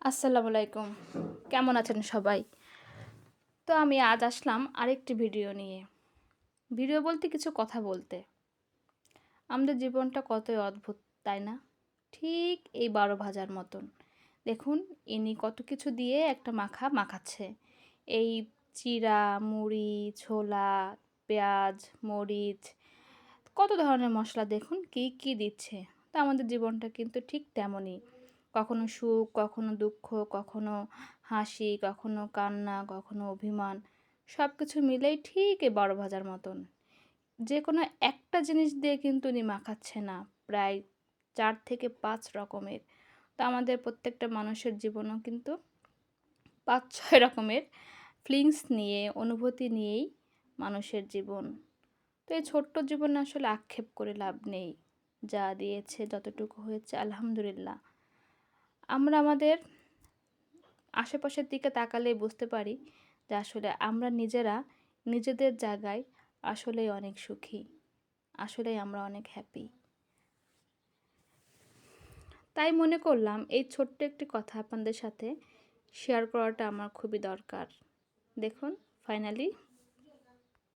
আসসালামু আলাইকুম। কেমন আছেন সবাই? তো আমি আজ আসলাম আরেকটি ভিডিও নিয়ে। ভিডিও বলতে কিছু কথা বলতে। আমাদের জীবনটা কতই অদ্ভুত, তাই না? ঠিক এই ১২ ভাজার মতন। দেখুন ইনি কত কিছু দিয়ে একটা মাখাচ্ছে। এই চিড়া, মুড়ি, ছোলা, পেঁয়াজ, মরিচ কত ধরনের মসলা দেখুন কি দিচ্ছে। তো আমাদের জীবনটা কিন্তু ঠিক তেমনই। কখনো সুখ, কখনো দুঃখ, কখনো হাসি, কখনো কান্না, কখনো অভিমান সবকিছু মিলেই ঠিক এই ১২ ভাজার মতন। যেকোনো একটা জিনিস দিয়ে কিন্তু উনি মাখাচ্ছে না। প্রায় ৪ থেকে ৫ রকমের। তো আমাদের প্রত্যেকটা মানুষের জীবনেও কিন্তু ৫-৬ রকমের ফিলিংস নিয়ে, অনুভূতি নিয়েই মানুষের জীবন। তো এই ছোট্ট জীবনে আসলে আক্ষেপ করে লাভ নেই। যা দিয়েছে যতটুকু হয়েছে আলহামদুলিল্লাহ। আমরা আমাদের আশেপাশের দিকে তাকালেই বুঝতে পারি যে আসলে আমরা নিজেরা নিজেদের জায়গায় আসলেই অনেক সুখী। আসলেই আমরা অনেক হ্যাপি। তাই মনে করলাম এই ছোট্ট একটি কথা আপনাদের সাথে শেয়ার করাটা আমার খুবই দরকার। দেখুন ফাইনালি